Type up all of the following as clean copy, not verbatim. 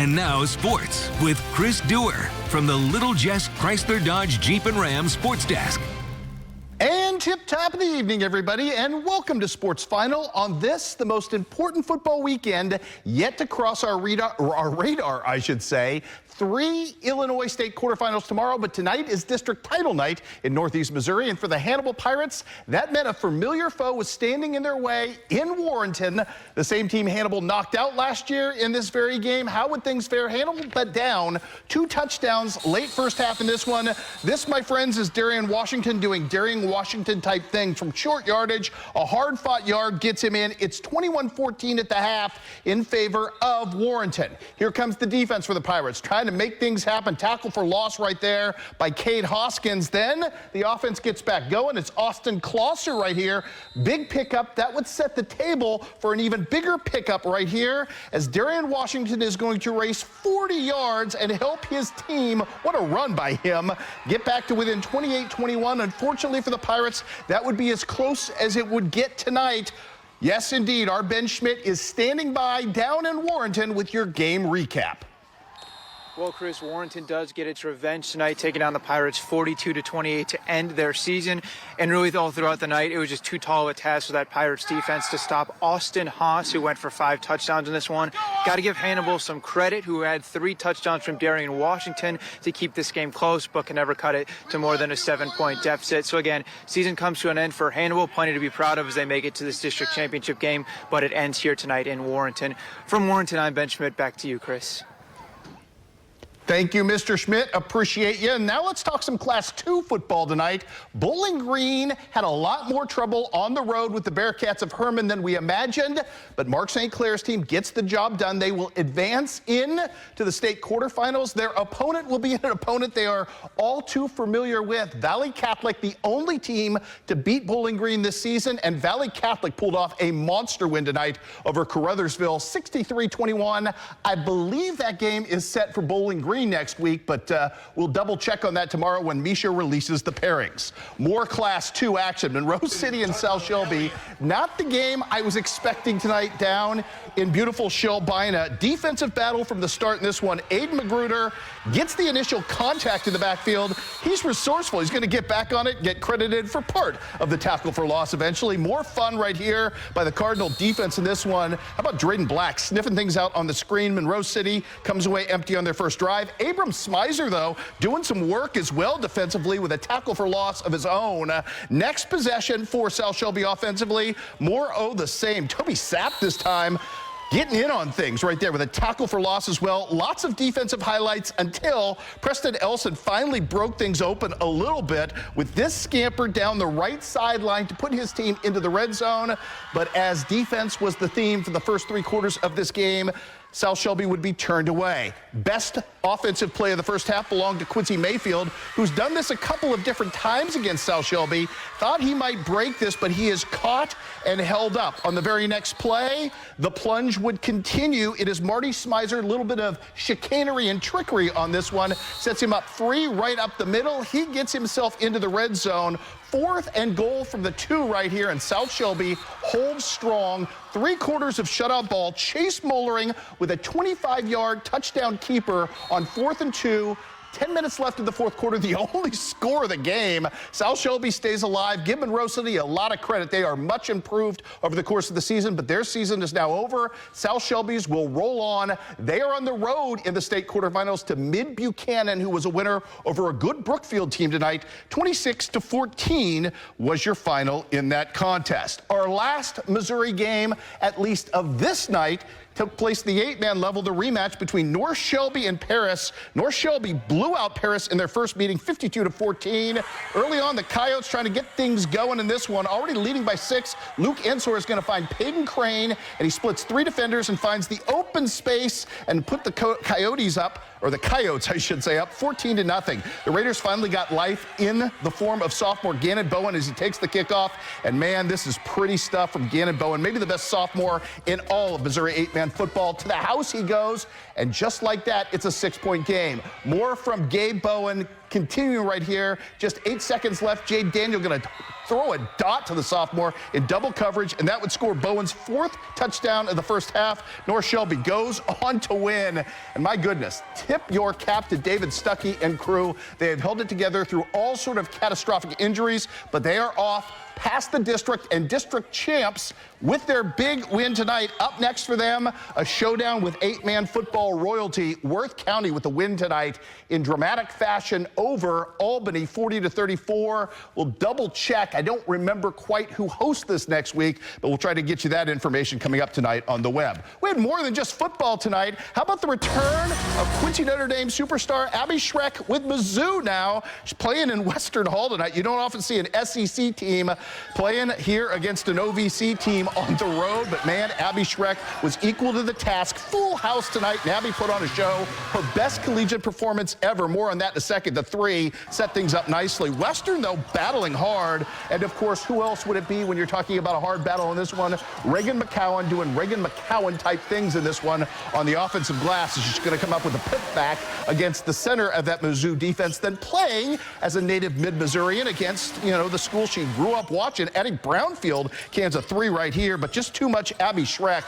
And now sports with Chris Duerr from the Little Jess Chrysler Dodge Jeep and Ram Sports Desk. And tip-top of the evening, everybody, and welcome to Sports Final on this, the most important football weekend yet to cross our radar, I should say. 3 Illinois State quarterfinals tomorrow, but tonight is district title night in Northeast Missouri. And for the Hannibal Pirates, that meant a familiar foe was standing in their way in Warrenton. The same team Hannibal knocked out last year in this very game. How would things fare? Hannibal bet down 2 touchdowns late first half in this one. This, my friends, is Darian Washington doing Darian Washington type thing from short yardage. A hard-fought yard gets him in. It's 21-14 at the half in favor of Warrenton. Here comes the defense for the Pirates, trying to make things happen. Tackle for loss right there by Cade Hoskins. Then the offense gets back going. It's Austin Closser right here. Big pickup. That would set the table for an even bigger pickup right here as Darian Washington is going to race 40 yards and help his team. What a run by him. Get back to within 28-21. Unfortunately for the Pirates, that would be as close as it would get tonight. Yes, indeed. Our Ben Schmidt is standing by down in Warrenton with your game recap. Well, Chris, Warrenton does get its revenge tonight, taking down the Pirates 42-28 to end their season. And really, all throughout the night, it was just too tall of a task for that Pirates defense to stop Austin Haas, who went for 5 touchdowns in this one. Got to give Hannibal some credit, who had 3 touchdowns from Darian Washington to keep this game close, but can never cut it to more than a 7-point deficit. So again, season comes to an end for Hannibal. Plenty to be proud of as they make it to this district championship game, but it ends here tonight in Warrenton. From Warrenton, I'm Ben Schmidt. Back to you, Chris. Thank you, Mr. Schmidt. Appreciate you. Now let's talk some Class 2 football tonight. Bowling Green had a lot more trouble on the road with the Bearcats of Herman than we imagined, but Mark St. Clair's team gets the job done. They will advance in to the state quarterfinals. Their opponent will be an opponent they are all too familiar with. Valley Catholic, the only team to beat Bowling Green this season, and Valley Catholic pulled off a monster win tonight over Caruthersville, 63-21. I believe that game is set for Bowling Green next week, but we'll double check on that tomorrow when Misha releases the pairings. More Class 2 action. Monroe City and South Shelby. Not the game I was expecting tonight down in beautiful Shelbina. Defensive battle from the start in this one. Aiden Magruder gets the initial contact in the backfield. He's resourceful. He's going to get back on it, get credited for part of the tackle for loss eventually. More fun right here by the Cardinal defense in this one. How about Drayden Black sniffing things out on the screen? Monroe City comes away empty on their first drive. Abram Smizer, though, doing some work as well defensively with a tackle for loss of his own. Next possession for South Shelby offensively. More the same. Toby Sapp this time getting in on things right there with a tackle for loss as well. Lots of defensive highlights until Preston Elson finally broke things open a little bit with this scamper down the right sideline to put his team into the red zone. But as defense was the theme for the first 3 quarters of this game, South Shelby would be turned away. Best offensive play of the first half belonged to Quincy Mayfield, who's done this a couple of different times against South Shelby. Thought he might break this, but he is caught and held up. On the very next play, the plunge would continue. It is Marty Smizer, a little bit of chicanery and trickery on this one. Sets him up free right up the middle. He gets himself into the red zone. 4th and goal from the 2 right here, and South Shelby holds strong. 3 quarters of shutout ball. Chase Mollering with a 25-yard touchdown keeper on 4th and 2. 10 minutes left in the 4th quarter, the only score of the game. South Shelby stays alive. Give Monroe City a lot of credit. They are much improved over the course of the season, but their season is now over. South Shelby's will roll on. They are on the road in the state quarterfinals to Mid-Buchanan, who was a winner over a good Brookfield team tonight. 26-14 was your final in that contest. Our last Missouri game, at least of this night, took place at the 8-man level, the rematch between North Shelby and Paris. North Shelby blew out Paris in their first meeting, 52-14. Early on, the Coyotes trying to get things going in this one, already leading by 6. Luke Ensor is going to find Peyton Crane, and he splits 3 defenders and finds the open space and put the Coyotes up, or the Coyotes, I should say, up 14-0. The Raiders finally got life in the form of sophomore Gannon Bowen as he takes the kickoff. And man, this is pretty stuff from Gannon Bowen, maybe the best sophomore in all of Missouri 8-man football. To the house he goes, and just like that, it's a 6-point game. More from Gabe Bowen. Continuing right here, just 8 seconds left. Jade Daniel going to throw a dot to the sophomore in double coverage, and that would score Bowen's 4th touchdown of the first half. North Shelby goes on to win. And my goodness, tip your cap to David Stuckey and crew. They have held it together through all sort of catastrophic injuries, but they are off past the district and district champs with their big win tonight. Up next for them, a showdown with 8-man football royalty. Worth County with the win tonight in dramatic fashion over Albany, 40-34. We'll double check. I don't remember quite who hosts this next week, but we'll try to get you that information coming up tonight on the web. We had more than just football tonight. How about the return of Quincy Notre Dame superstar Abby Schreck with Mizzou now? She's playing in Western Hall tonight. You don't often see an SEC team playing here against an OVC team on the road, but man, Abby Schreck was equal to the task. Full house tonight, and Abby put on a show. Her best collegiate performance ever. More on that in a second. The 3 set things up nicely. Western, though, battling hard. And, of course, who else would it be when you're talking about a hard battle in this one? Reagan McCowan doing Reagan McCowan-type things in this one on the offensive glass. She's going to come up with a putback against the center of that Mizzou defense, then playing as a native mid-Missourian against, the school she grew up watching. Eddie Brownfield cans a 3 right here, but just too much Abby Schreck.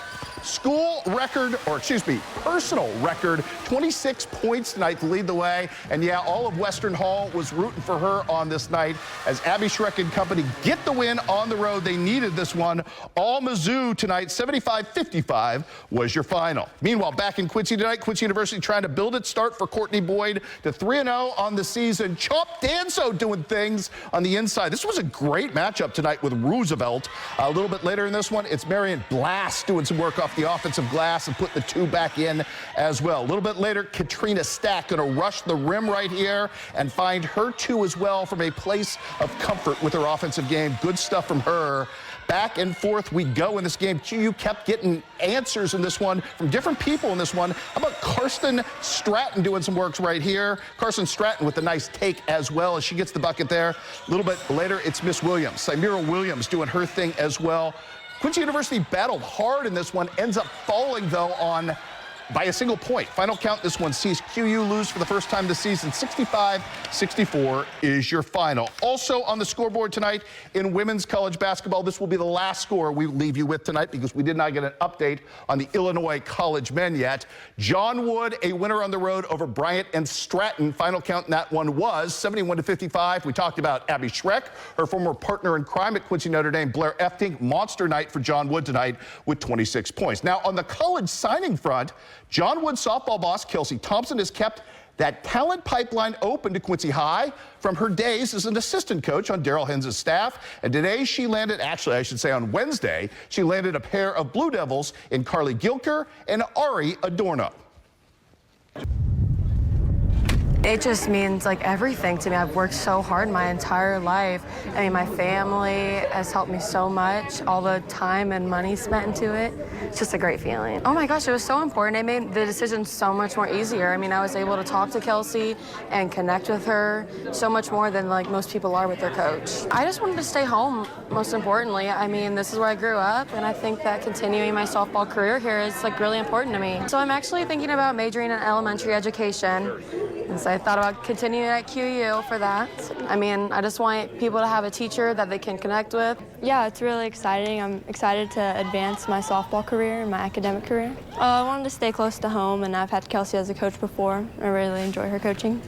Personal record, 26 points tonight to lead the way. And yeah, all of Western Hall was rooting for her on this night as Abby Schreck and company get the win on the road. They needed this one. All Mizzou tonight, 75-55 was your final. Meanwhile, back in Quincy tonight, Quincy University trying to build its start for Courtney Boyd to 3-0 on the season. Chop Danso doing things on the inside. This was a great matchup tonight with Roosevelt. A little bit later in this one, it's Marion Blast doing some work off the offensive glass and put the 2 back in as well. A little bit later, Katrina Stack going to rush the rim right here and find her 2 as well from a place of comfort with her offensive game. Good stuff from her. Back and forth we go in this game. QU kept getting answers in this one from different people in this one. How about Karsten Stratton doing some works right here? Karsten Stratton with a nice take as well as she gets the bucket there. A little bit later, it's Miss Williams. Samira Williams doing her thing as well. Quincy University battled hard in this one, ends up falling, though, by a single point. Final count, this one sees QU lose for the first time this season. 65-64 is your final. Also on the scoreboard tonight in women's college basketball, this will be the last score we leave you with tonight because we did not get an update on the Illinois college men yet. John Wood, a winner on the road over Bryant and Stratton. Final count in that one was 71-55. We talked about Abby Schreck, her former partner in crime at Quincy Notre Dame, Blair Efting. Monster night for John Wood tonight with 26 points. Now on the college signing front, John Wood softball boss Kelsey Thompson has kept that talent pipeline open to Quincy High from her days as an assistant coach on Daryl Hens' staff. And today she landed, actually I should say on Wednesday, she landed a pair of Blue Devils in Carly Gilker and Ari Adorno. It just means like everything to me. I've worked so hard my entire life. I mean, my family has helped me so much, all the time and money spent into it. It's just a great feeling. Oh my gosh, it was so important. It made the decision so much more easier. I mean, I was able to talk to Kelsey and connect with her so much more than like most people are with their coach. I just wanted to stay home, most importantly. I mean, this is where I grew up, and I think that continuing my softball career here is like really important to me. So I'm actually thinking about majoring in elementary education. And so I thought about continuing at QU for that. I mean, I just want people to have a teacher that they can connect with. Yeah, it's really exciting. I'm excited to advance my softball career and my academic career. I wanted to stay close to home, and I've had Kelsey as a coach before. I really enjoy her coaching.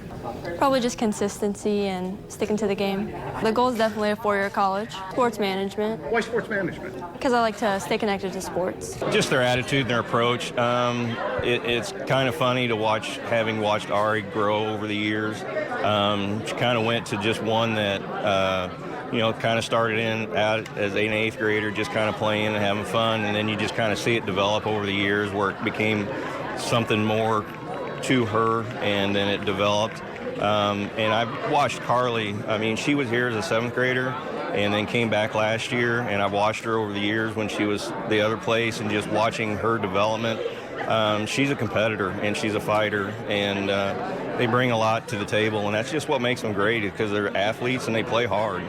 Probably just consistency and sticking to the game. The goal is definitely a 4-year college. Sports management. Why sports management? Because I like to stay connected to sports. Just their attitude and their approach. It's kind of funny to watch, having watched Ari grow over the years. She kind of went to just one that, kind of started out as an 8th grader, just kind of playing and having fun, and then you just kind of see it develop over the years where it became something more to her, and then it developed. And I've watched Carly. I mean, she was here as a 7th grader and then came back last year, and I've watched her over the years when she was the other place and just watching her development. She's a competitor and she's a fighter, and they bring a lot to the table, and that's just what makes them great because they're athletes and they play hard.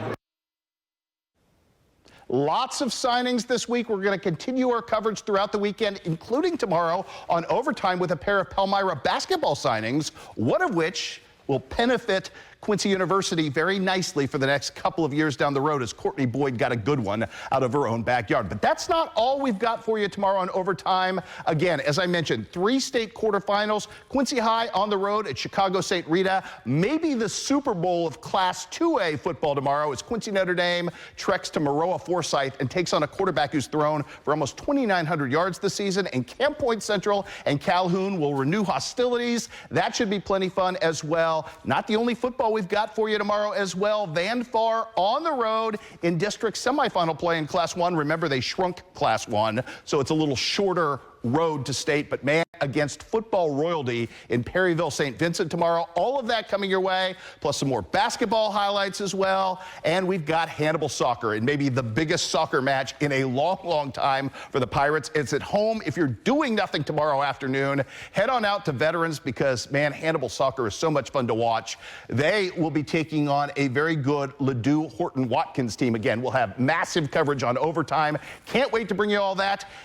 Lots of signings this week. We're going to continue our coverage throughout the weekend, including tomorrow on Overtime with a pair of Palmyra basketball signings, one of which will benefit Quincy University very nicely for the next couple of years down the road as Courtney Boyd got a good one out of her own backyard. But that's not all we've got for you tomorrow on Overtime. Again, as I mentioned, 3 state quarterfinals. Quincy High on the road at Chicago St. Rita. Maybe the Super Bowl of Class 2A football tomorrow as Quincy Notre Dame treks to Maroa Forsyth and takes on a quarterback who's thrown for almost 2,900 yards this season. And Camp Point Central and Calhoun will renew hostilities. That should be plenty fun as well. Not the only football we've got for you tomorrow as well. Van Far on the road in district semifinal play in Class 1. Remember, they shrunk Class 1, so it's a little shorter road to state, but man, against football royalty in Perryville, St. Vincent tomorrow. All of that coming your way, plus some more basketball highlights as well. And we've got Hannibal soccer, and maybe the biggest soccer match in a long, long time for the Pirates. It's at home. If you're doing nothing tomorrow afternoon, head on out to Veterans because, man, Hannibal soccer is so much fun to watch. They will be taking on a very good Ladue Horton Watkins team. Again, we'll have massive coverage on Overtime. Can't wait to bring you all that.